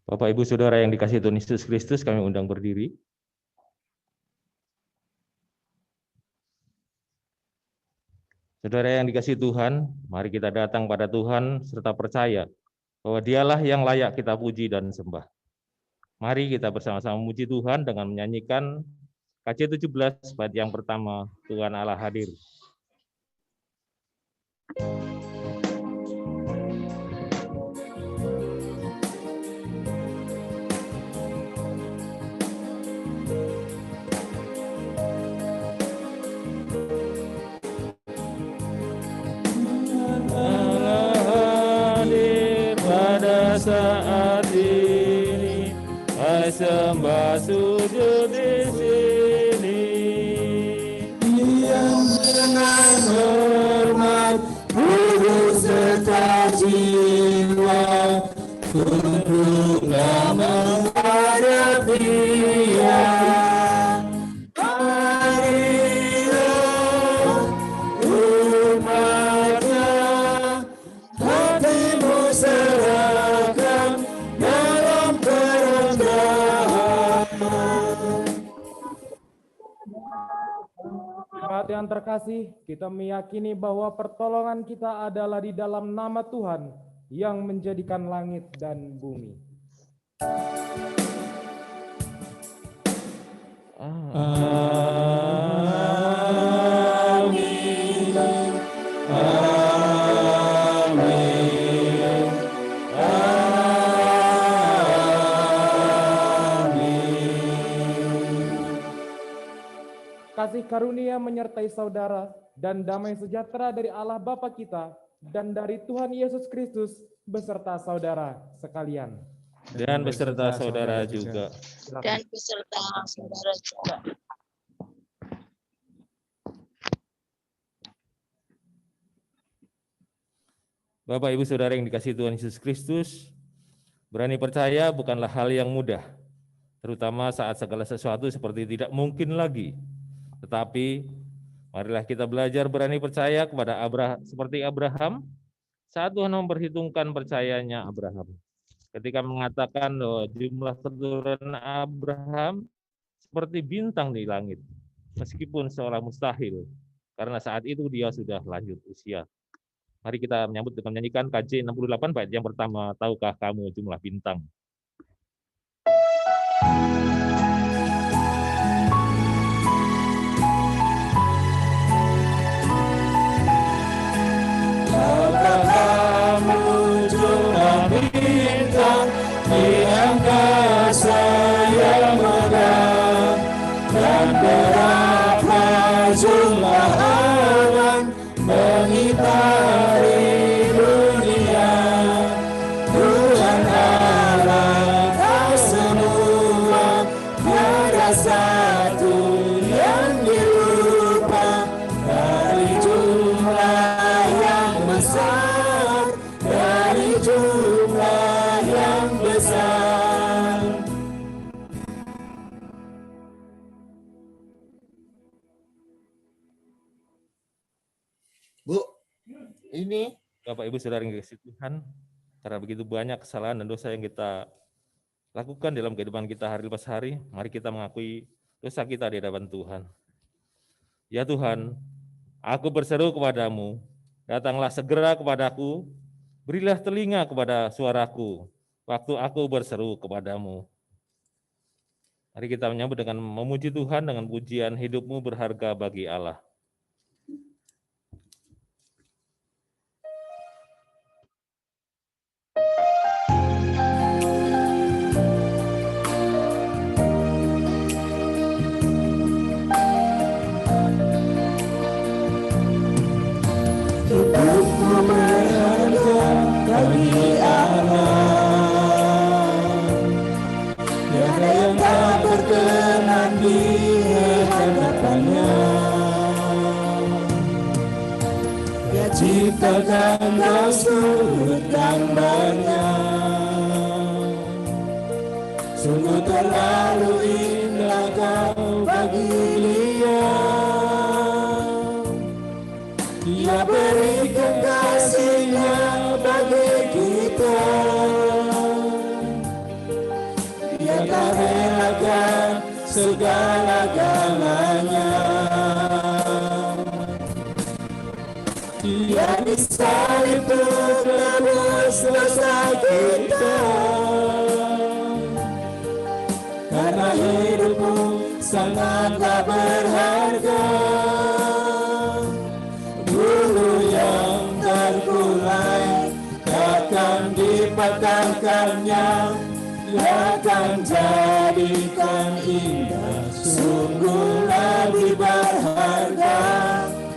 Bapak Ibu Saudara yang dikasihi Tuhan Yesus Kristus, kami undang berdiri. Saudara yang dikasihi Tuhan, mari kita datang pada Tuhan serta percaya bahwa Dialah yang layak kita puji dan sembah. Mari kita bersama-sama memuji Tuhan dengan menyanyikan KJ 17 bait yang pertama, Tuhan Allah hadir. Saat ini, sembah sujud di sini. Yang dengan hormat, tubuh serta jiwa, untuk menghadap Dia. Yang terkasih, kita meyakini bahwa pertolongan kita adalah di dalam nama Tuhan yang menjadikan langit dan bumi. Amin. Amin. Kasih karunia menyertai saudara dan damai sejahtera dari Allah Bapa kita dan dari Tuhan Yesus Kristus beserta saudara sekalian. Dan beserta saudara juga. Dan beserta saudara juga. Bapak Ibu Saudara yang dikasihi Tuhan Yesus Kristus, berani percaya bukanlah hal yang mudah, terutama saat segala sesuatu seperti tidak mungkin lagi. Tetapi marilah kita belajar berani percaya kepada seperti Abraham saat Tuhan memperhitungkan percayanya Abraham. Ketika mengatakan bahwa jumlah keturunan Abraham seperti bintang di langit, meskipun seolah mustahil, karena saat itu dia sudah lanjut usia. Mari kita menyambut dengan menyanyikan KJ 68 bait yang pertama, tahukah kamu jumlah bintang? Di angkasa yang megah, dan berapa jumlah awan mengitari dunia. Tuhan Allah kau semua, tiada satu yang dilupa. Dari jumlah yang besar, dari jumlah yang besar. Bu, ini Bapak Ibu Saudara yang dikasihi Tuhan, karena begitu banyak kesalahan dan dosa yang kita lakukan dalam kehidupan kita hari lepas hari, mari kita mengakui dosa kita di hadapan Tuhan. Ya Tuhan, aku berseru kepadamu, datanglah segera kepadaku, berilah telinga kepada suaraku, waktu aku berseru kepadamu. Mari kita menyambut dengan memuji Tuhan dengan pujian hidupmu berharga bagi Allah. Hidupmu berharga bagi Allah, tiada yang tak berkenan di hadapannya. Dia ciptakan kau surut dan banyak, sungguh terlalu indah kau bagi Dia. Dia berikan kasih-Nya bagi kita. Dia telah relakan segala-galanya. Dia disalib untuk tebus dosa kita. Karena hidupmu sangatlah berharga. Bulu yang terkulai akan dipatahkannya, akan jadikan indah. Sungguh lebih berharga,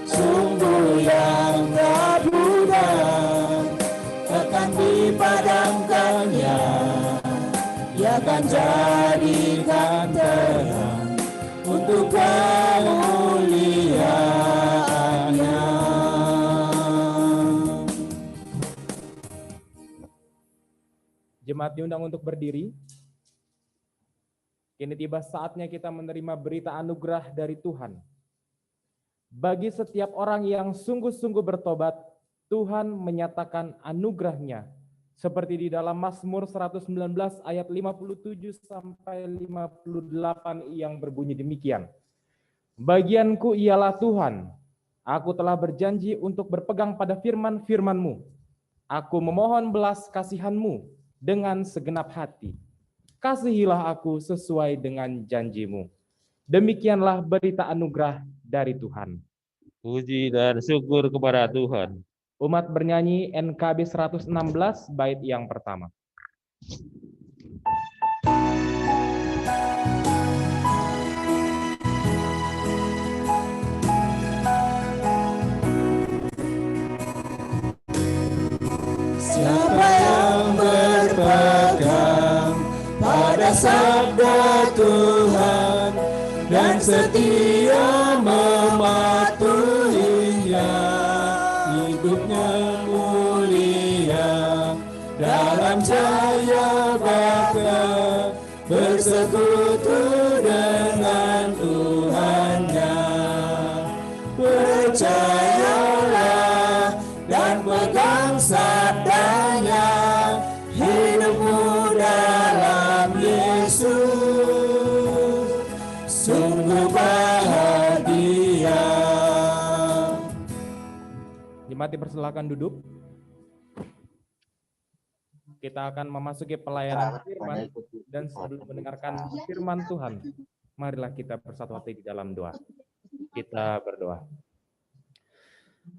sungguh yang tak mudah akan dipadamkannya, akan jadikan terang untuk kemuliaan-Nya. Jemaat diundang untuk berdiri. Kini tiba saatnya kita menerima berita anugerah dari Tuhan. Bagi setiap orang yang sungguh-sungguh bertobat, Tuhan menyatakan anugerah-Nya. Seperti di dalam Mazmur 119 ayat 57 sampai 58 yang berbunyi demikian. Bagianku ialah Tuhan, aku telah berjanji untuk berpegang pada firman-firman-Mu. Aku memohon belas kasihan-Mu dengan segenap hati. Kasihilah aku sesuai dengan janji-Mu. Demikianlah berita anugerah dari Tuhan. Puji dan syukur kepada Tuhan. Umat bernyanyi NKB 116 bait yang pertama. Siapa yang berpegang pada sabda Tuhan dan setia mematuhinya, hidupnya mulia dalam cahaya bakta, bersekutu dengan Tuhannya. Percayalah dan pegang sabdanya, hidupmu dalam Yesus sungguh bahagia. Jemaat dipersilakan duduk. Kita akan memasuki pelayanan firman, dan sebelum mendengarkan firman Tuhan, marilah kita bersatu hati di dalam doa. Kita berdoa.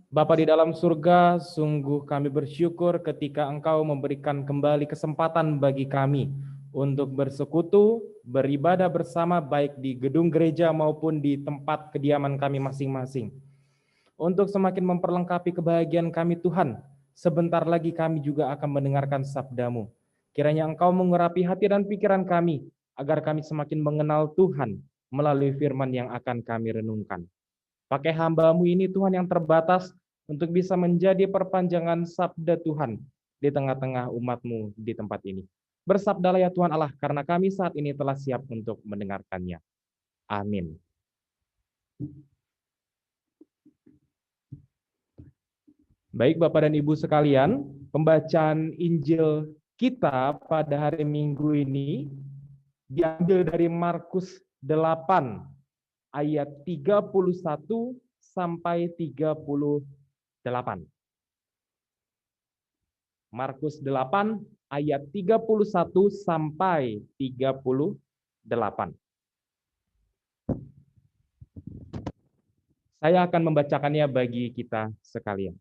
Bapa di dalam surga, sungguh kami bersyukur ketika Engkau memberikan kembali kesempatan bagi kami untuk bersekutu, beribadah bersama baik di gedung gereja maupun di tempat kediaman kami masing-masing. Untuk semakin memperlengkapi kebahagiaan kami Tuhan, sebentar lagi kami juga akan mendengarkan sabda-Mu. Kiranya Engkau mengurapi hati dan pikiran kami, agar kami semakin mengenal Tuhan melalui firman yang akan kami renungkan. Pakai hamba-Mu ini Tuhan yang terbatas untuk bisa menjadi perpanjangan sabda Tuhan di tengah-tengah umat-Mu di tempat ini. Bersabdalah ya Tuhan Allah, karena kami saat ini telah siap untuk mendengarkannya. Amin. Baik Bapak dan Ibu sekalian, pembacaan Injil kita pada hari Minggu ini diambil dari Markus 8 ayat 31 sampai 38. Markus 8 ayat 31 sampai 38. Saya akan membacakannya bagi kita sekalian.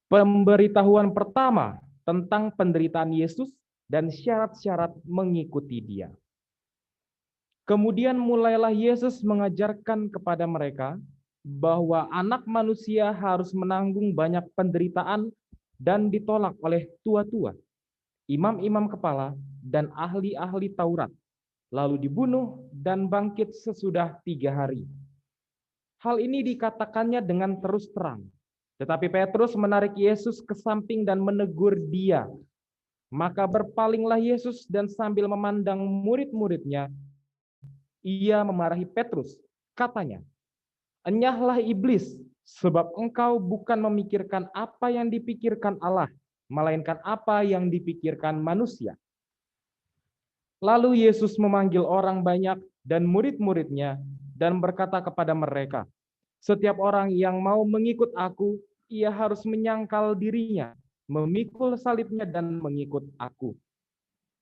Pemberitahuan pertama tentang penderitaan Yesus dan syarat-syarat mengikuti Dia. Kemudian mulailah Yesus mengajarkan kepada mereka bahwa Anak Manusia harus menanggung banyak penderitaan dan ditolak oleh tua-tua, imam-imam kepala, dan ahli-ahli Taurat, lalu dibunuh dan bangkit sesudah 3 hari. Hal ini dikatakannya dengan terus terang. Tetapi Petrus menarik Yesus ke samping dan menegur dia. Maka berpalinglah Yesus dan sambil memandang murid-muridnya, ia memarahi Petrus. Katanya, Enyahlah iblis, sebab engkau bukan memikirkan apa yang dipikirkan Allah, melainkan apa yang dipikirkan manusia. Lalu Yesus memanggil orang banyak dan murid-muridnya dan berkata kepada mereka, setiap orang yang mau mengikut aku, ia harus menyangkal dirinya, memikul salibnya dan mengikut aku.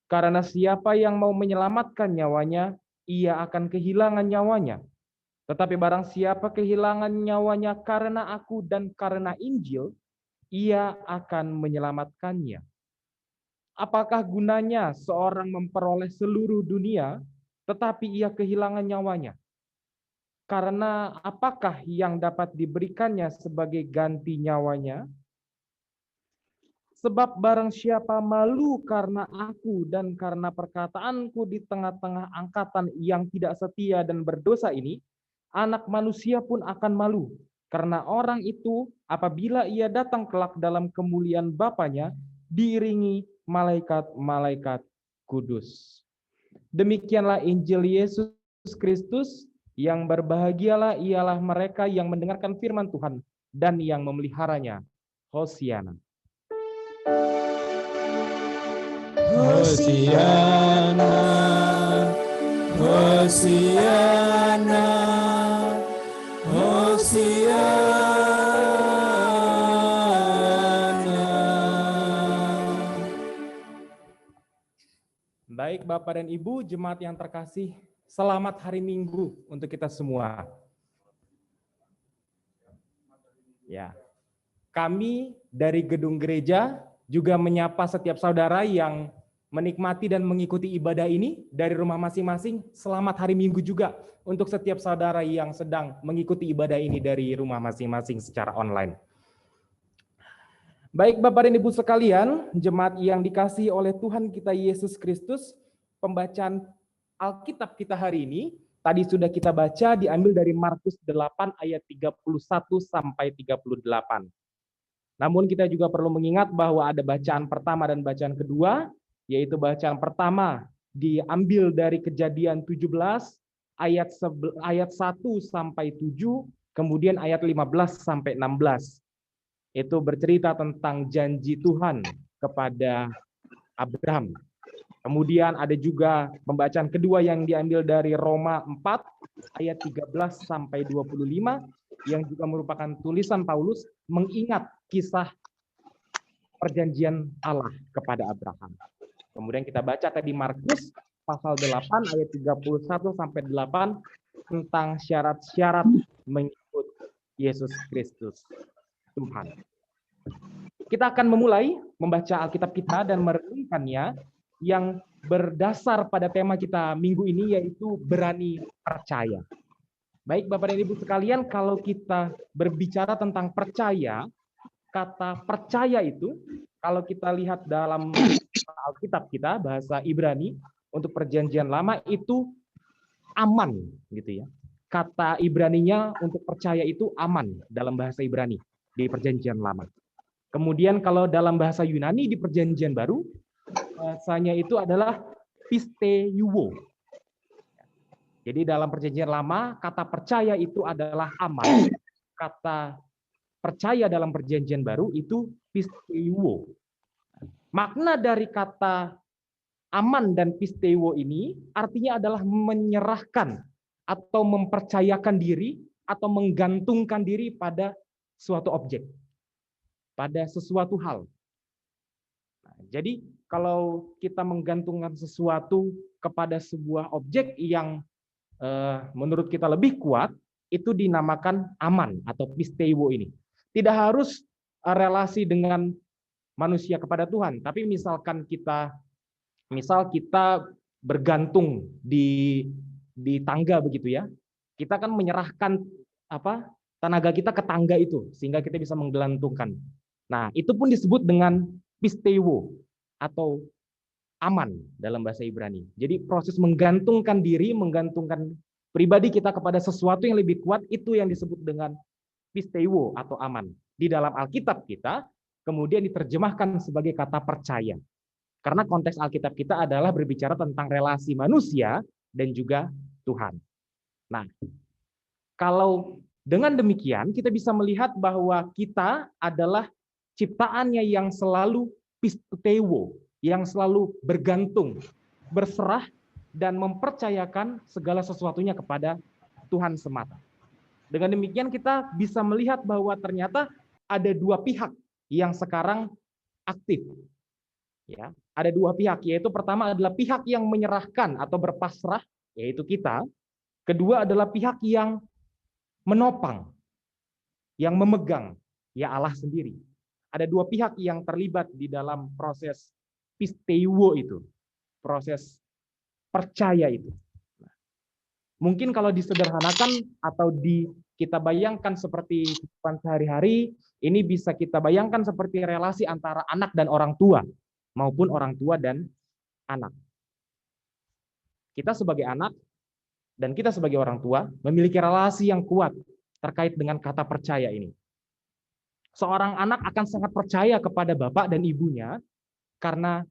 Karena siapa yang mau menyelamatkan nyawanya, ia akan kehilangan nyawanya. Tetapi barang siapa kehilangan nyawanya karena aku dan karena Injil, ia akan menyelamatkannya. Apakah gunanya seorang memperoleh seluruh dunia, tetapi ia kehilangan nyawanya? Karena apakah yang dapat diberikannya sebagai ganti nyawanya? Sebab barang siapa malu karena aku dan karena perkataanku di tengah-tengah angkatan yang tidak setia dan berdosa ini, Anak Manusia pun akan malu, karena orang itu apabila ia datang kelak dalam kemuliaan Bapanya, diiringi malaikat-malaikat kudus. Demikianlah Injil Yesus Kristus, yang berbahagialah ialah mereka yang mendengarkan firman Tuhan dan yang memeliharanya. Hosiana. Hosiana, Hosiana, Hosiana. Baik Bapak dan Ibu, jemaat yang terkasih, selamat hari Minggu untuk kita semua. Ya, kami dari gedung gereja juga menyapa setiap saudara yang menikmati dan mengikuti ibadah ini dari rumah masing-masing. Selamat hari Minggu juga untuk setiap saudara yang sedang mengikuti ibadah ini dari rumah masing-masing secara online. Baik Bapak dan Ibu sekalian, jemaat yang dikasihi oleh Tuhan kita Yesus Kristus, pembacaan Alkitab kita hari ini tadi sudah kita baca diambil dari Markus 8 ayat 31 sampai 38. Namun kita juga perlu mengingat bahwa ada bacaan pertama dan bacaan kedua, yaitu bacaan pertama diambil dari Kejadian 17 ayat 1 sampai 7, kemudian ayat 15 sampai 16. Itu bercerita tentang janji Tuhan kepada Abraham. Kemudian ada juga pembacaan kedua yang diambil dari Roma 4 ayat 13 sampai 25 yang juga merupakan tulisan Paulus mengingat kisah perjanjian Allah kepada Abraham. Kemudian kita baca tadi Markus pasal 8 ayat 31 sampai 8 tentang syarat-syarat mengikut Yesus Kristus Tuhan. Kita akan memulai membaca Alkitab kita dan merenungkannya yang berdasar pada tema kita minggu ini, yaitu berani percaya. Baik Bapak dan Ibu sekalian, kalau kita berbicara tentang percaya, kata percaya itu kalau kita lihat dalam Alkitab kita bahasa Ibrani untuk perjanjian lama itu aman gitu ya. Kata Ibraninya untuk percaya itu aman dalam bahasa Ibrani di perjanjian lama. Kemudian kalau dalam bahasa Yunani di perjanjian baru bahasanya itu adalah pisteuo. Jadi dalam perjanjian lama kata percaya itu adalah aman. Kata percaya dalam perjanjian baru itu pisteuo. Makna dari kata aman dan pisteuo ini artinya adalah menyerahkan atau mempercayakan diri atau menggantungkan diri pada suatu objek, pada sesuatu hal. Nah, jadi kalau kita menggantungkan sesuatu kepada sebuah objek yang menurut kita lebih kuat, itu dinamakan aman atau pisteuo ini. Tidak harus relasi dengan manusia kepada Tuhan, tapi misal kita bergantung di tangga begitu ya, kita kan menyerahkan tenaga kita ke tangga itu sehingga kita bisa menggelantungkan. Nah, itu pun disebut dengan pisteuo atau aman dalam bahasa Ibrani. Jadi proses menggantungkan diri, menggantungkan pribadi kita kepada sesuatu yang lebih kuat, itu yang disebut dengan pisteuo atau aman. Di dalam Alkitab kita kemudian diterjemahkan sebagai kata percaya. Karena konteks Alkitab kita adalah berbicara tentang relasi manusia dan juga Tuhan. Nah, kalau Dengan demikian, kita bisa melihat bahwa kita adalah ciptaannya yang selalu pistewo, yang selalu bergantung, berserah, dan mempercayakan segala sesuatunya kepada Tuhan semata. Dengan demikian kita bisa melihat bahwa ternyata ada dua pihak yang sekarang aktif. Ya, ada dua pihak, yaitu pertama adalah pihak yang menyerahkan atau berpasrah, yaitu kita. Kedua adalah pihak yang menopang, yang memegang, ya Allah sendiri. Ada dua pihak yang terlibat di dalam proses pisteuo itu, proses percaya itu. Mungkin kalau disederhanakan atau kita bayangkan seperti kehidupan sehari-hari, ini bisa kita bayangkan seperti relasi antara anak dan orang tua, maupun orang tua dan anak. Kita sebagai anak dan kita sebagai orang tua memiliki relasi yang kuat terkait dengan kata percaya ini. Seorang anak akan sangat percaya kepada bapak dan ibunya karena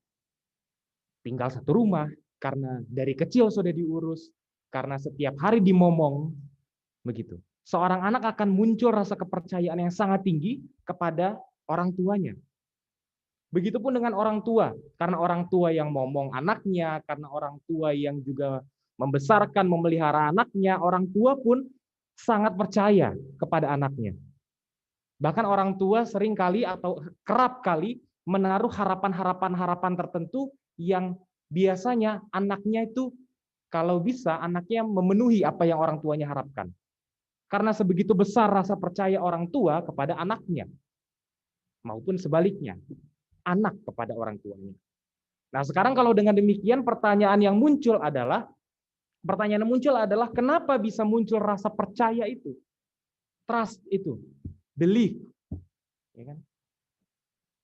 tinggal satu rumah, karena dari kecil sudah diurus, karena setiap hari dimomong, begitu. Seorang anak akan muncul rasa kepercayaan yang sangat tinggi kepada orang tuanya. Begitupun dengan orang tua, karena orang tua yang momong anaknya, karena orang tua yang juga membesarkan, memelihara anaknya, orang tua pun sangat percaya kepada anaknya. Bahkan orang tua sering kali atau kerap kali menaruh harapan-harapan tertentu yang biasanya anaknya itu kalau bisa anaknya memenuhi apa yang orang tuanya harapkan. Karena sebegitu besar rasa percaya orang tua kepada anaknya. Maupun sebaliknya, anak kepada orang tuanya. Nah, sekarang kalau dengan demikian pertanyaan yang muncul adalah kenapa bisa muncul rasa percaya itu? Trust itu, belief. Ya kan?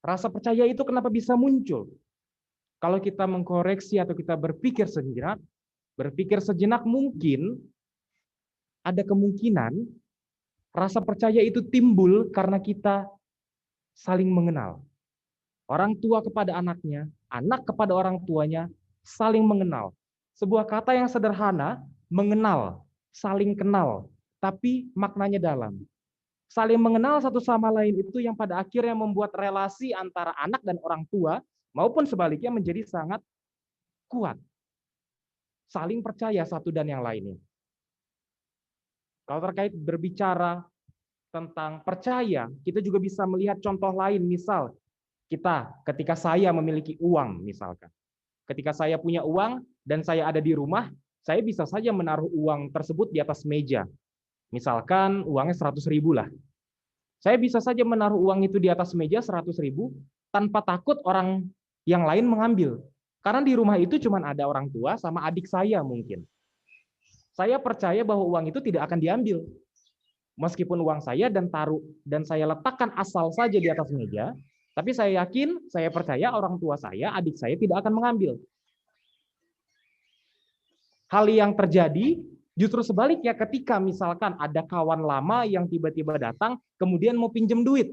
Rasa percaya itu kenapa bisa muncul? Kalau kita mengkoreksi atau kita berpikir sejenak mungkin ada kemungkinan rasa percaya itu timbul karena kita saling mengenal. Orang tua kepada anaknya, anak kepada orang tuanya saling mengenal. Sebuah kata yang sederhana, mengenal, saling kenal, tapi maknanya dalam. Saling mengenal satu sama lain itu yang pada akhirnya membuat relasi antara anak dan orang tua maupun sebaliknya menjadi sangat kuat. Saling percaya satu dan yang lainnya. Kalau terkait berbicara tentang percaya, kita juga bisa melihat contoh lain. Misal, ketika saya memiliki uang, misalkan. Ketika saya punya uang dan saya ada di rumah, saya bisa saja menaruh uang tersebut di atas meja. Misalkan uangnya 100.000 lah. Saya bisa saja menaruh uang itu di atas meja 100.000 tanpa takut orang yang lain mengambil. Karena di rumah itu cuma ada orang tua sama adik saya mungkin. Saya percaya bahwa uang itu tidak akan diambil. Meskipun uang saya dan saya letakkan asal saja di atas meja, tapi saya yakin, saya percaya orang tua saya, adik saya tidak akan mengambil. Hal yang terjadi justru sebaliknya ketika misalkan ada kawan lama yang tiba-tiba datang, kemudian mau pinjam duit.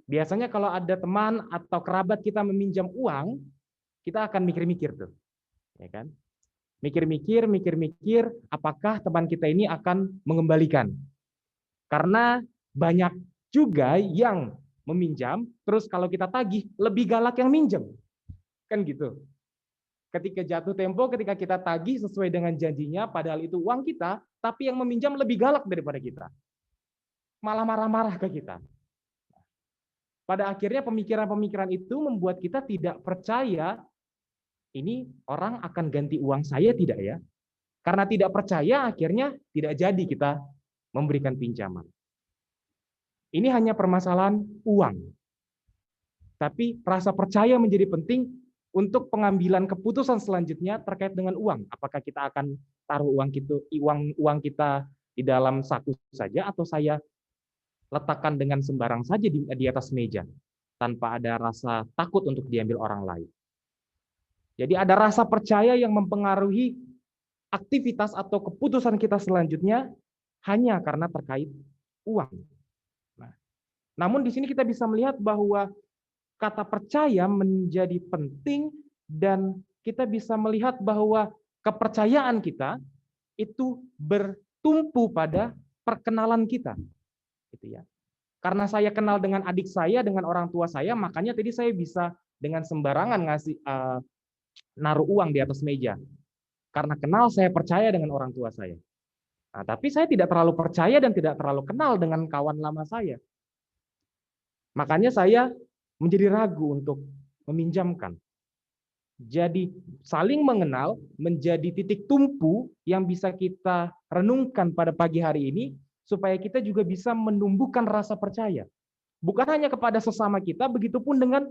Biasanya kalau ada teman atau kerabat kita meminjam uang, kita akan mikir-mikir tuh. Ya kan? Mikir-mikir, apakah teman kita ini akan mengembalikan. Karena banyak juga yang meminjam, terus kalau kita tagih, lebih galak yang minjem. Kan gitu. Ketika jatuh tempo, ketika kita tagih sesuai dengan janjinya, padahal itu uang kita, tapi yang meminjam lebih galak daripada kita. Malah marah-marah ke kita. Pada akhirnya pemikiran-pemikiran itu membuat kita tidak percaya, ini orang akan ganti uang saya tidak ya? Karena tidak percaya, akhirnya tidak jadi kita memberikan pinjaman. Ini hanya permasalahan uang. Tapi rasa percaya menjadi penting untuk pengambilan keputusan selanjutnya terkait dengan uang. Apakah kita akan taruh uang kita di dalam saku saja atau saya letakkan dengan sembarang saja di atas meja tanpa ada rasa takut untuk diambil orang lain. Jadi ada rasa percaya yang mempengaruhi aktivitas atau keputusan kita selanjutnya hanya karena terkait uang. Namun di sini kita bisa melihat bahwa kata percaya menjadi penting dan kita bisa melihat bahwa kepercayaan kita itu bertumpu pada perkenalan kita, gitu ya. Karena saya kenal dengan adik saya, dengan orang tua saya, makanya tadi saya bisa dengan sembarangan ngasih naruh uang di atas meja. Karena kenal, saya percaya dengan orang tua saya. Nah, tapi saya tidak terlalu percaya dan tidak terlalu kenal dengan kawan lama saya. Makanya saya menjadi ragu untuk meminjamkan. Jadi saling mengenal menjadi titik tumpu yang bisa kita renungkan pada pagi hari ini, supaya kita juga bisa menumbuhkan rasa percaya. Bukan hanya kepada sesama kita, begitupun dengan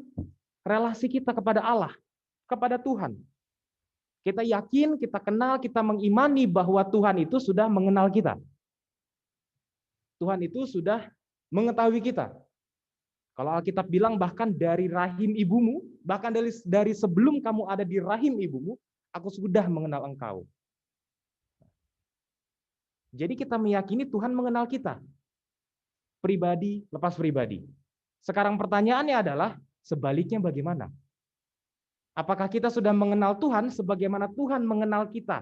relasi kita kepada Allah, kepada Tuhan. Kita yakin, kita kenal, kita mengimani bahwa Tuhan itu sudah mengenal kita. Tuhan itu sudah mengetahui kita. Kalau Alkitab bilang bahkan dari rahim ibumu, bahkan dari sebelum kamu ada di rahim ibumu, aku sudah mengenal engkau. Jadi kita meyakini Tuhan mengenal kita. Pribadi lepas pribadi. Sekarang pertanyaannya adalah, sebaliknya bagaimana? Apakah kita sudah mengenal Tuhan sebagaimana Tuhan mengenal kita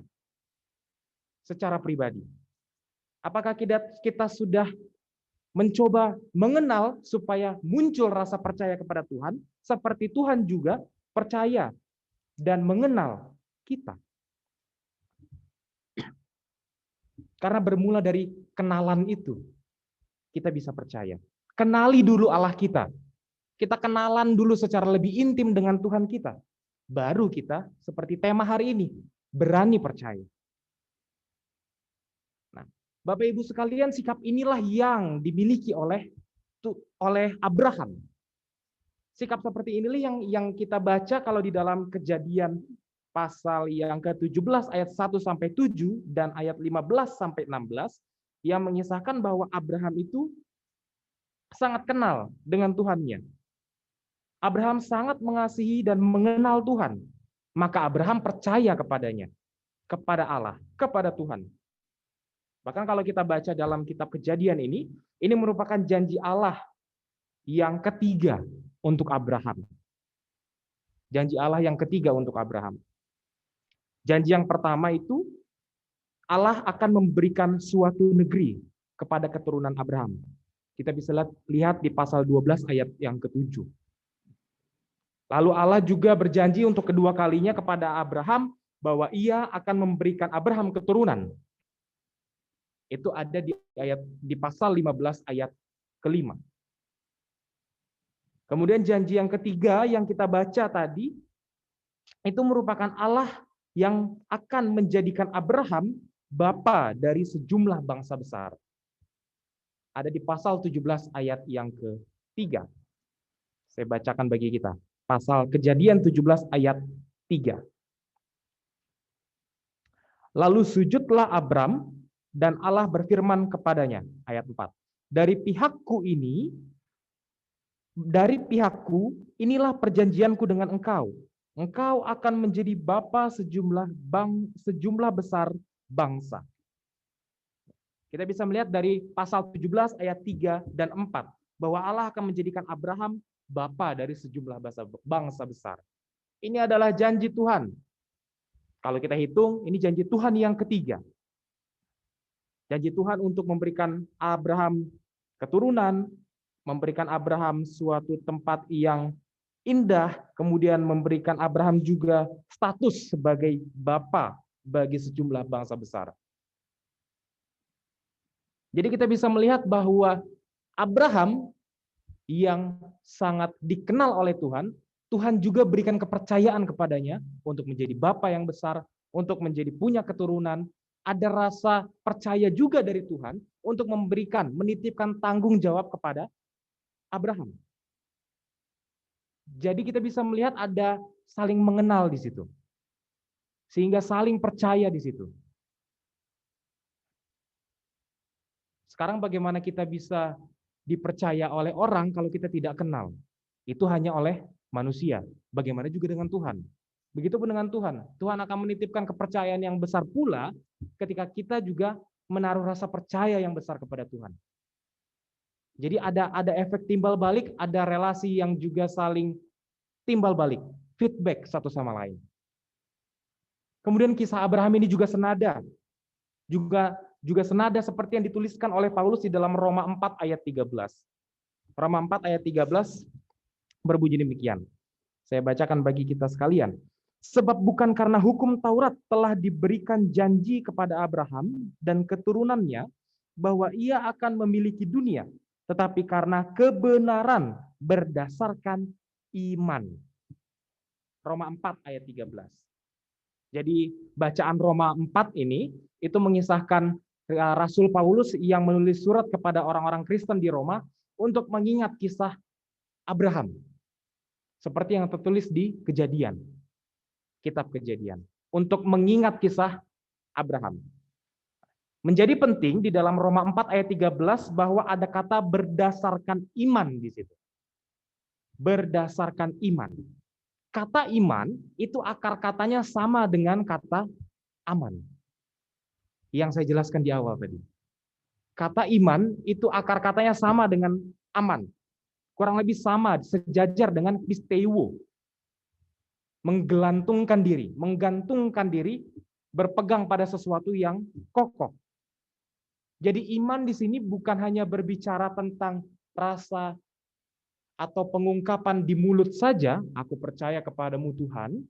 secara pribadi? Apakah kita sudah mencoba mengenal supaya muncul rasa percaya kepada Tuhan, seperti Tuhan juga percaya dan mengenal kita? Karena bermula dari kenalan itu, kita bisa percaya. Kenali dulu Allah kita. Kita kenalan dulu secara lebih intim dengan Tuhan kita. Baru kita, seperti tema hari ini, berani percaya. Nah, Bapak Ibu sekalian, sikap inilah yang dimiliki oleh Abraham. Sikap seperti inilah yang kita baca kalau di dalam Kejadian pasal yang ke-17 ayat 1 sampai 7 dan ayat 15 sampai 16 yang mengisahkan bahwa Abraham itu sangat kenal dengan Tuhannya. Abraham sangat mengasihi dan mengenal Tuhan. Maka Abraham percaya kepadanya, kepada Allah, kepada Tuhan. Bahkan kalau kita baca dalam kitab Kejadian ini merupakan janji Allah yang ketiga untuk Abraham. Janji Allah yang ketiga untuk Abraham. Janji yang pertama itu, Allah akan memberikan suatu negeri kepada keturunan Abraham. Kita bisa lihat di pasal 12 ayat yang ke-7. Lalu Allah juga berjanji untuk kedua kalinya kepada Abraham bahwa ia akan memberikan Abraham keturunan. Itu ada di pasal 15 ayat ke-5. Kemudian janji yang ketiga yang kita baca tadi, itu merupakan Allah yang akan menjadikan Abraham bapa dari sejumlah bangsa besar. Ada di pasal 17 ayat yang ke-3. Saya bacakan bagi kita. Pasal Kejadian 17 ayat 3. Lalu sujudlah Abram dan Allah berfirman kepadanya, ayat 4. Dari pihakku inilah perjanjianku dengan engkau. Engkau akan menjadi bapa sejumlah besar bangsa. Kita bisa melihat dari pasal 17 ayat 3 dan 4 bahwa Allah akan menjadikan Abraham bapa dari sejumlah bangsa besar. Ini adalah janji Tuhan. Kalau kita hitung, ini janji Tuhan yang ketiga. Janji Tuhan untuk memberikan Abraham keturunan, memberikan Abraham suatu tempat yang indah, kemudian memberikan Abraham juga status sebagai bapa bagi sejumlah bangsa besar. Jadi kita bisa melihat bahwa Abraham yang sangat dikenal oleh Tuhan, Tuhan juga berikan kepercayaan kepadanya untuk menjadi bapa yang besar, untuk menjadi punya keturunan. Ada rasa percaya juga dari Tuhan untuk menitipkan tanggung jawab kepada Abraham. Jadi kita bisa melihat ada saling mengenal di situ. Sehingga saling percaya di situ. Sekarang bagaimana kita bisa dipercaya oleh orang kalau kita tidak kenal? Itu hanya oleh manusia. Bagaimana juga dengan Tuhan? Begitupun dengan Tuhan. Tuhan akan menitipkan kepercayaan yang besar pula ketika kita juga menaruh rasa percaya yang besar kepada Tuhan. Jadi ada efek timbal balik, ada relasi yang juga saling timbal balik, feedback satu sama lain. Kemudian kisah Abraham ini juga senada. juga senada seperti yang dituliskan oleh Paulus di dalam Roma 4 ayat 13. Roma 4 ayat 13 berbunyi demikian. Saya bacakan bagi kita sekalian. Sebab bukan karena hukum Taurat telah diberikan janji kepada Abraham dan keturunannya bahwa ia akan memiliki dunia, tetapi karena kebenaran berdasarkan iman. Roma 4 ayat 13. Jadi bacaan Roma 4 ini itu mengisahkan Rasul Paulus yang menulis surat kepada orang-orang Kristen di Roma untuk mengingat kisah Abraham. Seperti yang tertulis di Kejadian, kitab Kejadian. Untuk mengingat kisah Abraham. Menjadi penting di dalam Roma 4 ayat 13 bahwa ada kata berdasarkan iman di situ. Berdasarkan iman. Kata iman itu akar katanya sama dengan kata aman. Yang saya jelaskan di awal tadi. Kata iman itu akar katanya sama dengan aman. Kurang lebih sama, sejajar dengan pisteuo. Menggantungkan diri, berpegang pada sesuatu yang kokoh. Jadi iman di sini bukan hanya berbicara tentang rasa atau pengungkapan di mulut saja, aku percaya kepadamu Tuhan,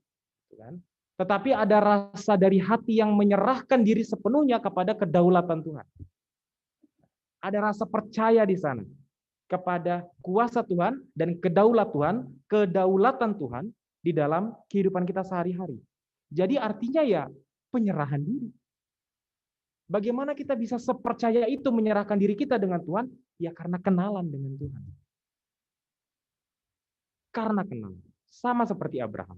tetapi ada rasa dari hati yang menyerahkan diri sepenuhnya kepada kedaulatan Tuhan. Ada rasa percaya di sana kepada kuasa Tuhan dan kedaulatan Tuhan di dalam kehidupan kita sehari-hari. Jadi artinya ya penyerahan diri. Bagaimana kita bisa sepercaya itu menyerahkan diri kita dengan Tuhan? Ya karena kenalan dengan Tuhan. Karena kenal. Sama seperti Abraham.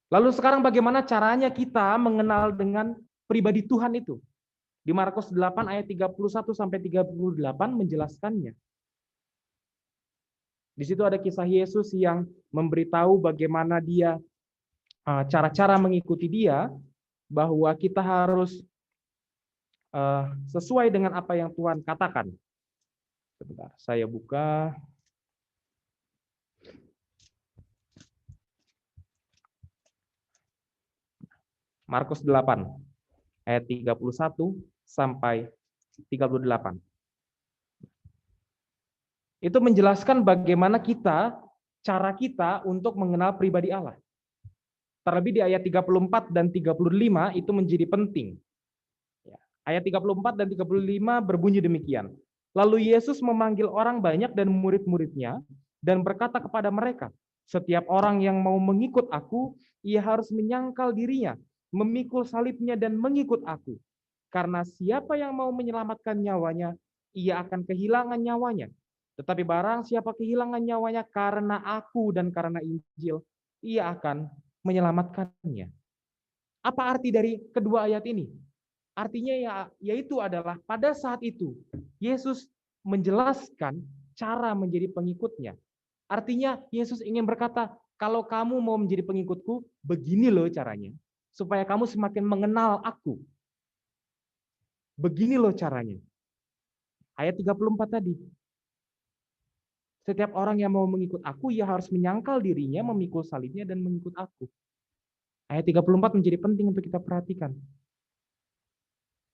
Lalu sekarang bagaimana caranya kita mengenal dengan pribadi Tuhan itu? Di Markus 8 ayat 31 sampai 38 menjelaskannya. Di situ ada kisah Yesus yang memberitahu bagaimana dia cara-cara mengikuti dia, bahwa kita harus sesuai dengan apa yang Tuhan katakan. Sebentar, saya buka. Markus 8 ayat 31 sampai 38. Itu menjelaskan bagaimana cara kita untuk mengenal pribadi Allah. Terlebih di ayat 34 dan 35 itu menjadi penting. Ayat 34 dan 35 berbunyi demikian. Lalu Yesus memanggil orang banyak dan murid-muridnya dan berkata kepada mereka, setiap orang yang mau mengikut aku, ia harus menyangkal dirinya, memikul salibnya dan mengikut aku. Karena siapa yang mau menyelamatkan nyawanya, ia akan kehilangan nyawanya. Tetapi barang siapa kehilangan nyawanya karena aku dan karena Injil, ia akan menyelamatkannya. Apa arti dari kedua ayat ini? Artinya yaitu adalah pada saat itu Yesus menjelaskan cara menjadi pengikutnya. Artinya Yesus ingin berkata, kalau kamu mau menjadi pengikutku, begini loh caranya. Supaya kamu semakin mengenal aku. Begini loh caranya. Ayat 34 tadi. Setiap orang yang mau mengikut aku, ia harus menyangkal dirinya, memikul salibnya, dan mengikut aku. Ayat 34 menjadi penting untuk kita perhatikan.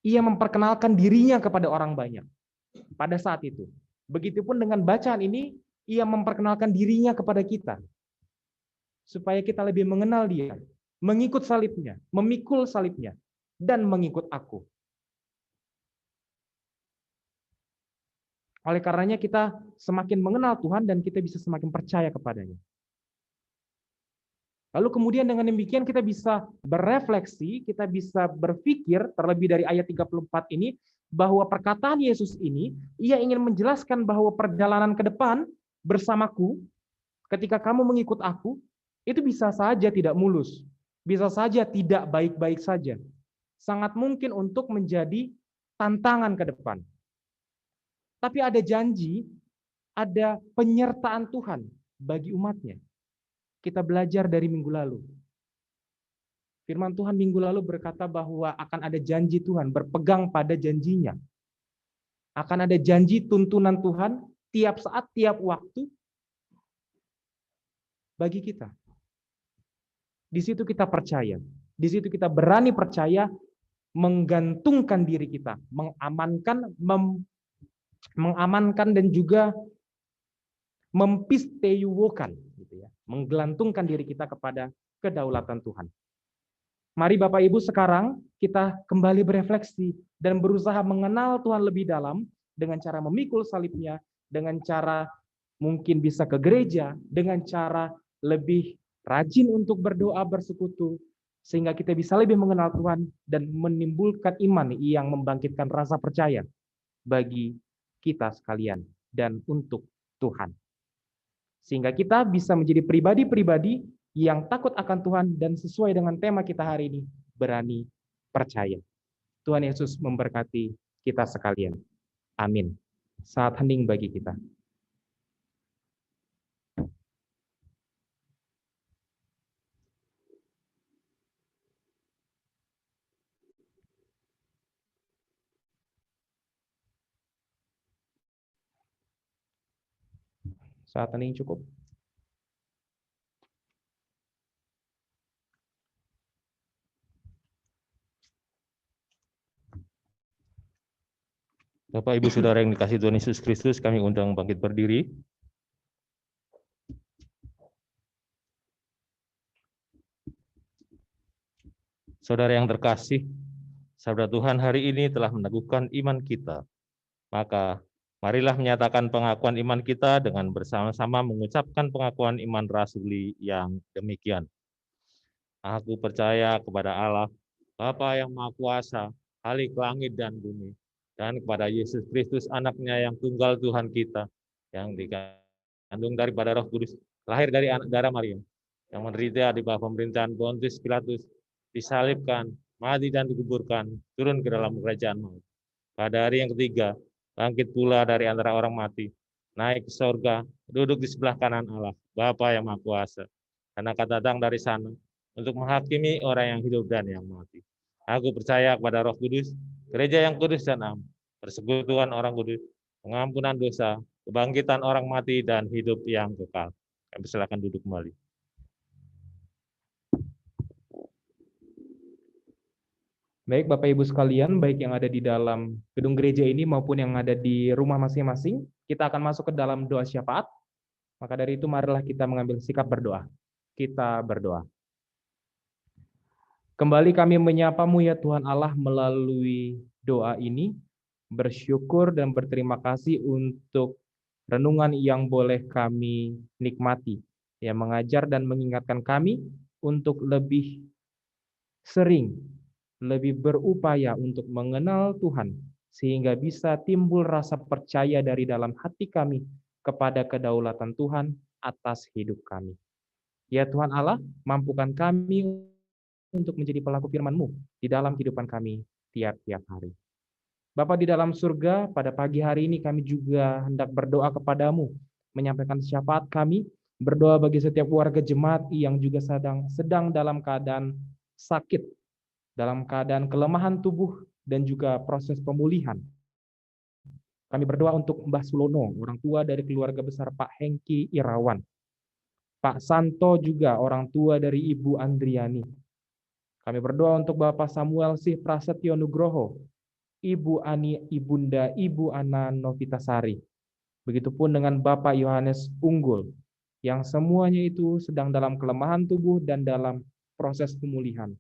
Ia memperkenalkan dirinya kepada orang banyak pada saat itu. Begitupun dengan bacaan ini, ia memperkenalkan dirinya kepada kita. Supaya kita lebih mengenal dia, mengikut salibnya, memikul salibnya, dan mengikut aku. Oleh karenanya kita semakin mengenal Tuhan dan kita bisa semakin percaya kepadanya. Lalu kemudian dengan demikian kita bisa berefleksi, kita bisa berpikir terlebih dari ayat 34 ini, bahwa perkataan Yesus ini, ia ingin menjelaskan bahwa perjalanan ke depan bersamaku, ketika kamu mengikut aku, itu bisa saja tidak mulus, bisa saja tidak baik-baik saja. Sangat mungkin untuk menjadi tantangan ke depan. Tapi ada janji, ada penyertaan Tuhan bagi umatnya. Kita belajar dari minggu lalu. Firman Tuhan minggu lalu berkata bahwa akan ada janji Tuhan, berpegang pada janjinya. Akan ada janji tuntunan Tuhan tiap saat, tiap waktu bagi kita. Di situ kita percaya. Di situ kita berani percaya menggantungkan diri kita, mengamankan dan juga mempisteyuwokan, gitu ya, menggelantungkan diri kita kepada kedaulatan Tuhan. Mari Bapak Ibu sekarang kita kembali berefleksi dan berusaha mengenal Tuhan lebih dalam dengan cara memikul salibnya, dengan cara mungkin bisa ke gereja, dengan cara lebih rajin untuk berdoa bersekutu, sehingga kita bisa lebih mengenal Tuhan dan menimbulkan iman yang membangkitkan rasa percaya bagi kita sekalian dan untuk Tuhan. Sehingga kita bisa menjadi pribadi-pribadi yang takut akan Tuhan dan sesuai dengan tema kita hari ini, berani percaya. Tuhan Yesus memberkati kita sekalian. Amin. Saat hening bagi kita. Saat hening cukup. Bapak, Ibu, Saudara yang dikasihi Tuhan Yesus Kristus, kami undang bangkit berdiri. Saudara yang terkasih, sabda Tuhan hari ini telah meneguhkan iman kita. Maka marilah menyatakan pengakuan iman kita dengan bersama-sama mengucapkan pengakuan iman rasuli yang demikian. Aku percaya kepada Allah, Bapa yang Maha Kuasa, Khalik langit dan bumi, dan kepada Yesus Kristus, anaknya yang tunggal Tuhan kita, yang dikandung daripada Roh Kudus, lahir dari anak darah Maria, yang menderita di bawah pemerintahan Pontius Pilatus, disalibkan, mati dan dikuburkan, turun ke dalam kerajaan maut. Pada hari yang ketiga, bangkit pula dari antara orang mati, naik ke surga, duduk di sebelah kanan Allah, Bapa yang Maha Kuasa, dan akan datang dari sana untuk menghakimi orang yang hidup dan yang mati. Aku percaya kepada Roh Kudus, gereja yang kudus dan am, persekutuan orang kudus, pengampunan dosa, kebangkitan orang mati, dan hidup yang kekal. Kami silakan duduk kembali. Baik Bapak Ibu sekalian, baik yang ada di dalam gedung gereja ini maupun yang ada di rumah masing-masing, kita akan masuk ke dalam doa syafaat. Maka dari itu marilah kita mengambil sikap berdoa. Kita berdoa. Kembali kami menyapamu ya Tuhan Allah melalui doa ini, bersyukur dan berterima kasih untuk renungan yang boleh kami nikmati, yang mengajar dan mengingatkan kami untuk lebih sering, lebih berupaya untuk mengenal Tuhan, sehingga bisa timbul rasa percaya dari dalam hati kami kepada kedaulatan Tuhan atas hidup kami. Ya Tuhan Allah, mampukan kami untuk menjadi pelaku firman-Mu di dalam kehidupan kami tiap-tiap hari. Bapa di dalam surga, pada pagi hari ini kami juga hendak berdoa kepadamu, menyampaikan syafaat kami, berdoa bagi setiap warga jemaat yang juga sedang dalam keadaan sakit, dalam keadaan kelemahan tubuh, dan juga proses pemulihan. Kami berdoa untuk Mbah Sulono, orang tua dari keluarga besar Pak Hengki Irawan. Pak Santo juga orang tua dari Ibu Andriani. Kami berdoa untuk Bapak Samuel Sih Prasetyo Nugroho, Ibu Ani, Ibunda Ibu Ana Novitasari. Begitupun dengan Bapak Yohanes Unggul, yang semuanya itu sedang dalam kelemahan tubuh dan dalam proses pemulihan.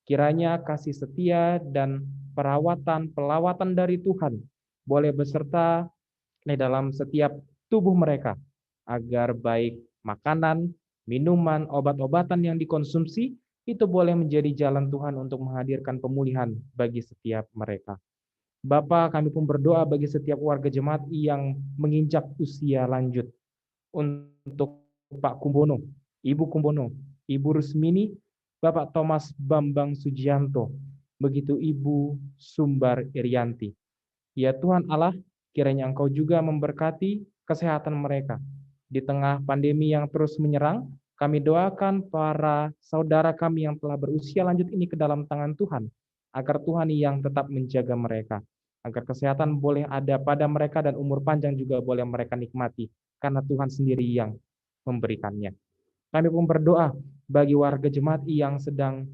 Kiranya kasih setia dan pelawatan dari Tuhan boleh beserta di dalam setiap tubuh mereka, agar baik makanan, minuman, obat-obatan yang dikonsumsi itu boleh menjadi jalan Tuhan untuk menghadirkan pemulihan bagi setiap mereka. Bapa, kami pun berdoa bagi setiap warga jemaat yang menginjak usia lanjut. Untuk Pak Kumbono, Ibu Kumbono, Ibu Rusmini, Bapak Thomas Bambang Sujianto, begitu Ibu Sumbar Irianti. Ya Tuhan Allah, kiranya Engkau juga memberkati kesehatan mereka. Di tengah pandemi yang terus menyerang, kami doakan para saudara kami yang telah berusia lanjut ini ke dalam tangan Tuhan, agar Tuhan yang tetap menjaga mereka, agar kesehatan boleh ada pada mereka dan umur panjang juga boleh mereka nikmati, karena Tuhan sendiri yang memberikannya. Kami pun berdoa bagi warga jemaat yang sedang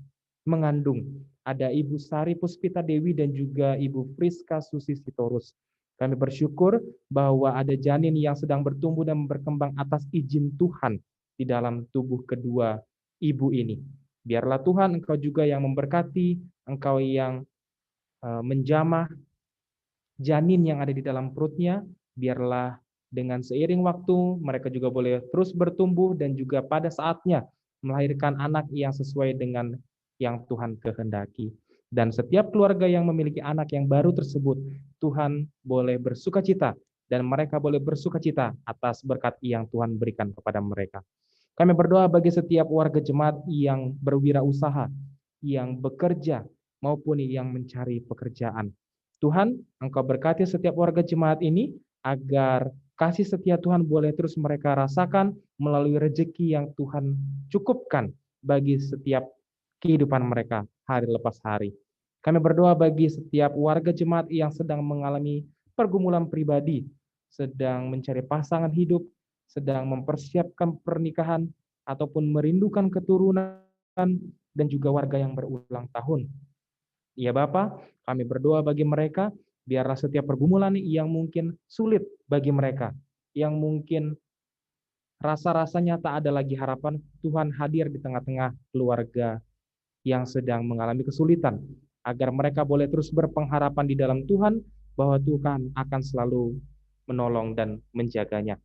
mengandung, ada Ibu Sari Puspita Dewi dan juga Ibu Friska Susi Sitorus. Kami bersyukur bahwa ada janin yang sedang bertumbuh dan berkembang atas izin Tuhan di dalam tubuh kedua ibu ini. Biarlah Tuhan Engkau juga yang memberkati, Engkau yang menjamah janin yang ada di dalam perutnya, biarlah dengan seiring waktu mereka juga boleh terus bertumbuh dan juga pada saatnya melahirkan anak yang sesuai dengan yang Tuhan kehendaki. Dan setiap keluarga yang memiliki anak yang baru tersebut, Tuhan boleh bersukacita dan mereka boleh bersukacita atas berkat yang Tuhan berikan kepada mereka. Kami berdoa bagi setiap warga jemaat yang berwirausaha, yang bekerja, maupun yang mencari pekerjaan. Tuhan, Engkau berkati setiap warga jemaat ini agar kasih setia Tuhan boleh terus mereka rasakan melalui rezeki yang Tuhan cukupkan bagi setiap kehidupan mereka hari lepas hari. Kami berdoa bagi setiap warga jemaat yang sedang mengalami pergumulan pribadi, sedang mencari pasangan hidup, sedang mempersiapkan pernikahan, ataupun merindukan keturunan, dan juga warga yang berulang tahun. Ya Bapa, kami berdoa bagi mereka, biarlah setiap pergumulan yang mungkin sulit bagi mereka, yang mungkin rasa-rasanya tak ada lagi harapan, Tuhan hadir di tengah-tengah keluarga yang sedang mengalami kesulitan, agar mereka boleh terus berpengharapan di dalam Tuhan, bahwa Tuhan akan selalu menolong dan menjaganya.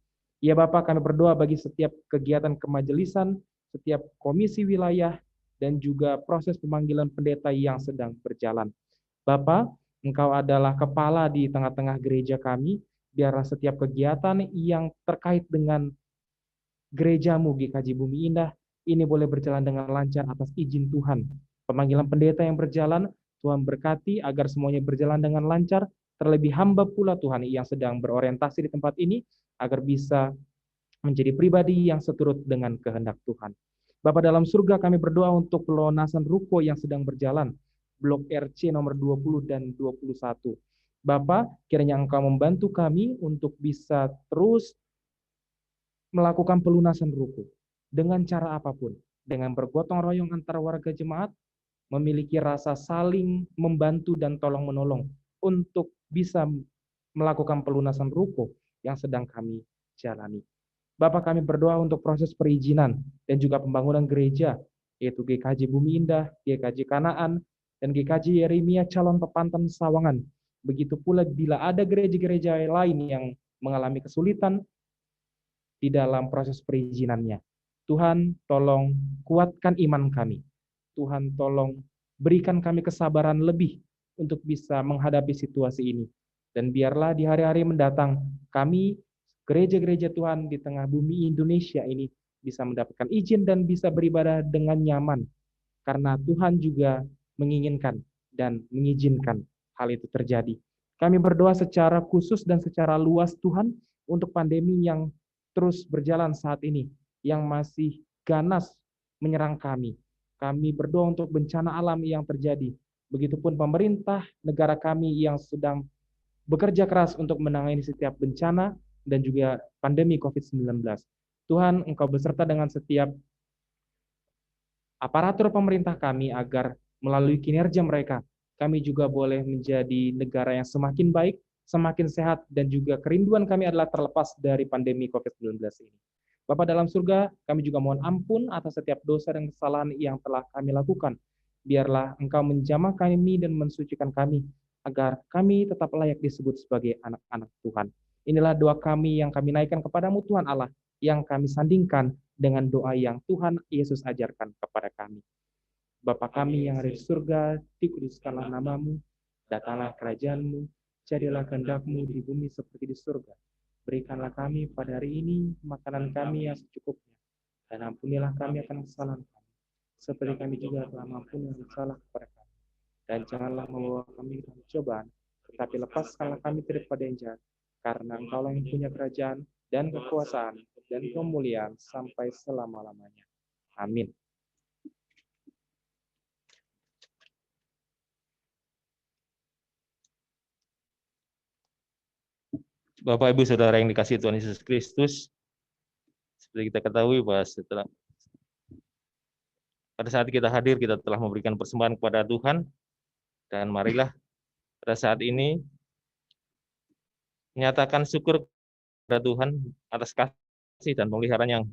Ya Bapak, kami berdoa bagi setiap kegiatan kemajelisan, setiap komisi wilayah, dan juga proses pemanggilan pendeta yang sedang berjalan. Bapak, Engkau adalah kepala di tengah-tengah gereja kami, biarlah setiap kegiatan yang terkait dengan gerejamu GKJ Bumi Indah ini boleh berjalan dengan lancar atas izin Tuhan. Pemanggilan pendeta yang berjalan, Tuhan berkati agar semuanya berjalan dengan lancar, terlebih hamba pula Tuhan yang sedang berorientasi di tempat ini, agar bisa menjadi pribadi yang seturut dengan kehendak Tuhan. Bapa dalam surga, kami berdoa untuk pelunasan ruko yang sedang berjalan, Blok RC nomor 20 dan 21. Bapa, kiranya Engkau membantu kami untuk bisa terus melakukan pelunasan ruko dengan cara apapun, dengan bergotong royong antar warga jemaat, memiliki rasa saling membantu dan tolong-menolong untuk bisa melakukan pelunasan ruko yang sedang kami jalani. Bapak, kami berdoa untuk proses perizinan dan juga pembangunan gereja, yaitu GKJ Bumi Indah, GKJ Kanaan, dan GKJ Yeremia Calon Pepantan Sawangan. Begitu pula bila ada gereja-gereja lain yang mengalami kesulitan di dalam proses perizinannya. Tuhan, tolong kuatkan iman kami. Tuhan, tolong berikan kami kesabaran lebih untuk bisa menghadapi situasi ini. Dan biarlah di hari-hari mendatang, kami, gereja-gereja Tuhan di tengah bumi Indonesia ini, bisa mendapatkan izin dan bisa beribadah dengan nyaman. Karena Tuhan juga menginginkan dan mengizinkan hal itu terjadi. Kami berdoa secara khusus dan secara luas Tuhan untuk pandemi yang terus berjalan saat ini, yang masih ganas menyerang kami. Kami berdoa untuk bencana alam yang terjadi. Begitupun pemerintah negara kami yang sedang bekerja keras untuk menangani setiap bencana dan juga pandemi COVID-19. Tuhan, Engkau beserta dengan setiap aparatur pemerintah kami agar melalui kinerja mereka, kami juga boleh menjadi negara yang semakin baik, semakin sehat, dan juga kerinduan kami adalah terlepas dari pandemi COVID-19 ini. Bapa dalam surga, kami juga mohon ampun atas setiap dosa dan kesalahan yang telah kami lakukan. Biarlah Engkau menjamah kami dan mensucikan kami, agar kami tetap layak disebut sebagai anak-anak Tuhan. Inilah doa kami yang kami naikkan kepadamu Tuhan Allah, yang kami sandingkan dengan doa yang Tuhan Yesus ajarkan kepada kami. Bapa kami yang ada di surga, dikuduskanlah namamu, datanglah kerajaanmu, jadilah kehendak-Mu di bumi seperti di surga. Berikanlah kami pada hari ini makanan kami yang secukupnya, dan ampunilah kami akan kesalahan kami, seperti kami juga telah mengampuni yang bersalah kepada kami. Dan janganlah membawa kami ke dalam cobaan, tetapi lepaskanlah kami daripada yang jahat, karena Engkau yang punya kerajaan dan kekuasaan dan kemuliaan sampai selama-lamanya. Amin. Bapak, Ibu, Saudara yang dikasihi Tuhan Yesus Kristus, seperti kita ketahui bahwa setelah pada saat kita hadir, kita telah memberikan persembahan kepada Tuhan, dan marilah pada saat ini menyatakan syukur kepada Tuhan atas kasih dan pemeliharaan yang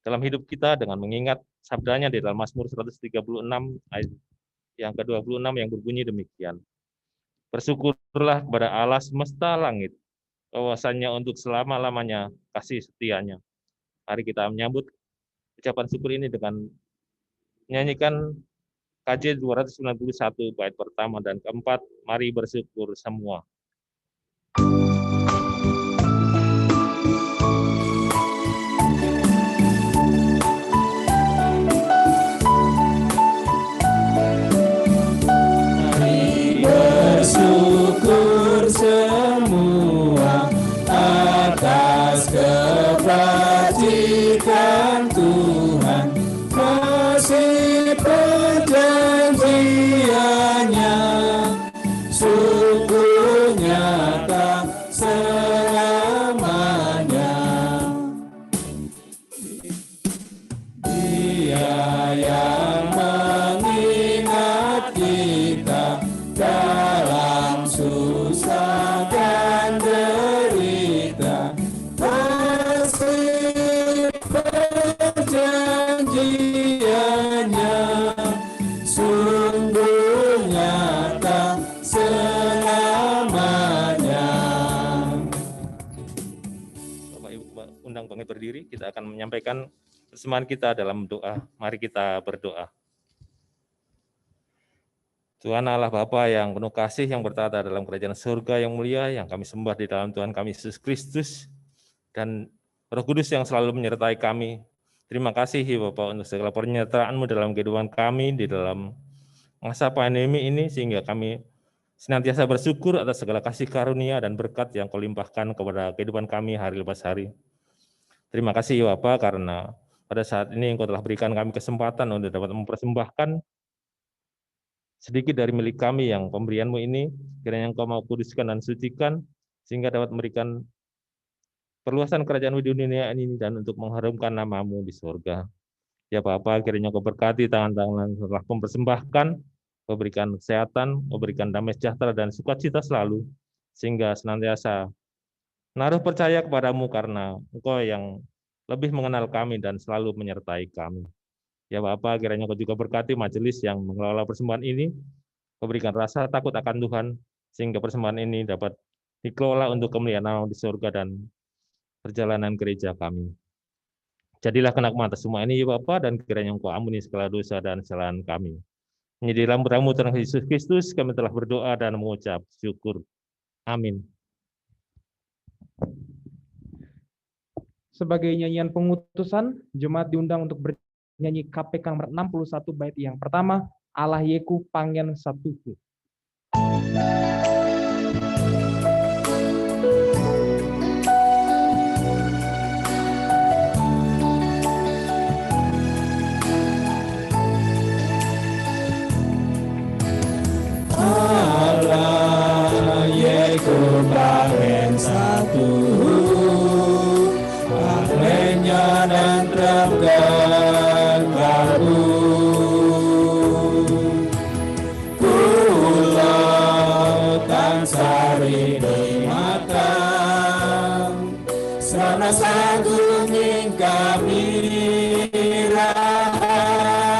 dalam hidup kita dengan mengingat sabdanya di dalam Mazmur 136 ayat yang ke-26 yang berbunyi demikian. Bersyukurlah kepada Allah semesta langit, bahwasanya untuk selama-lamanya kasih setianya. Mari kita menyambut ucapan syukur ini dengan menyanyikan KJ 291 bait pertama dan keempat, mari bersyukur semua. Bersyukur semua atas kebajikan Tuhan, kasih perjanjiannya, sungguh nyata selamanya. Dia yang mengingat kita dalam susah dan derita, kasih perjanjiannya sungguh nyata selamanya. Bapak Ibu undang bangkit berdiri, kita akan menyampaikan persembahan kita dalam doa. Mari kita berdoa. Tuhan Allah Bapa yang penuh kasih, yang bertata dalam kerajaan surga yang mulia, yang kami sembah di dalam Tuhan kami Yesus Kristus, dan Roh Kudus yang selalu menyertai kami. Terima kasih ya Bapak untuk segala penyertaan-Mu dalam kehidupan kami di dalam masa pandemi ini, sehingga kami senantiasa bersyukur atas segala kasih karunia dan berkat yang Kau limpahkan kepada kehidupan kami hari lepas hari. Terima kasih ya Bapak, karena pada saat ini Engkau telah berikan kami kesempatan untuk dapat mempersembahkan sedikit dari milik kami yang pemberian-Mu ini, kiranya Engkau mau kuduskan dan sucikan, sehingga dapat memberikan perluasan kerajaan-Mu di dunia ini dan untuk mengharumkan nama-Mu di surga. Ya Bapa, kiranya Engkau berkati tangan-tangan setelah mempersembahkan, Kau berikan kesehatan, Kau berikan damai sejahtera dan sukacita selalu, sehingga senantiasa naruh percaya kepadamu karena Engkau yang lebih mengenal kami dan selalu menyertai kami. Ya Bapa, kiranya Kau juga berkati majelis yang mengelola persembahan ini, Kau berikan rasa takut akan Tuhan, sehingga persembahan ini dapat dikelola untuk kemuliaan nama di surga dan perjalanan gereja kami. Jadilah kenak atas semua ini ya Bapa, dan kiranya Engkau ampuni segala dosa dan kesalahan kami. Hanya di dalam nama Tuhan Yesus Kristus kami telah berdoa dan mengucap syukur. Amin. Sebagai nyanyian pengutusan, jemaat diundang untuk bernyanyi KPK nomor 61 bait yang pertama, Allah Yeku Pangen Satuku. Allah Yeku Pangen Satuku, Pangennya dan terangkan kalbu. Sari di mata, sana sagung ing kami rahan,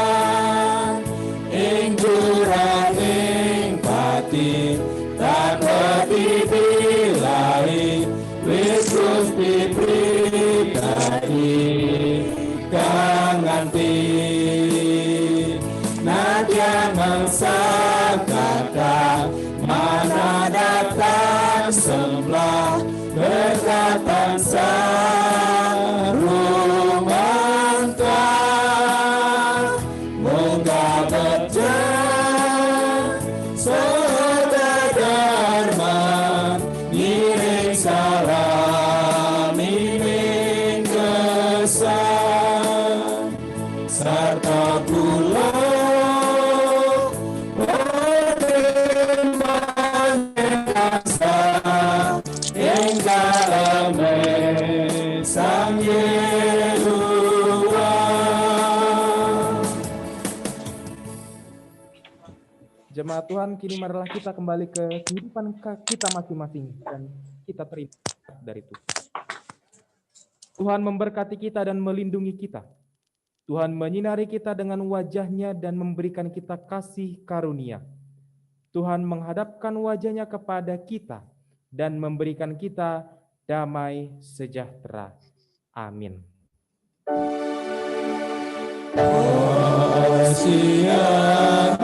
ing jurang ing pati, tak pati bilai, wis Gusti pribadi kang nganti, nadya mangsa kata, mana datang sebelah berkatan sarumantah, moga berjalan sedadarman, ngiring salam iring kesan, serta kula Amen. Tuhan, kini marilah kita kembali ke kehidupan kita masing-masing dan kita terima dari Tuhan. Tuhan memberkati kita dan melindungi kita. Tuhan menyinari kita dengan wajah-Nya dan memberikan kita kasih karunia. Tuhan menghadapkan wajah-Nya kepada kita dan memberikan kita damai sejahtera. Amin. Kasihan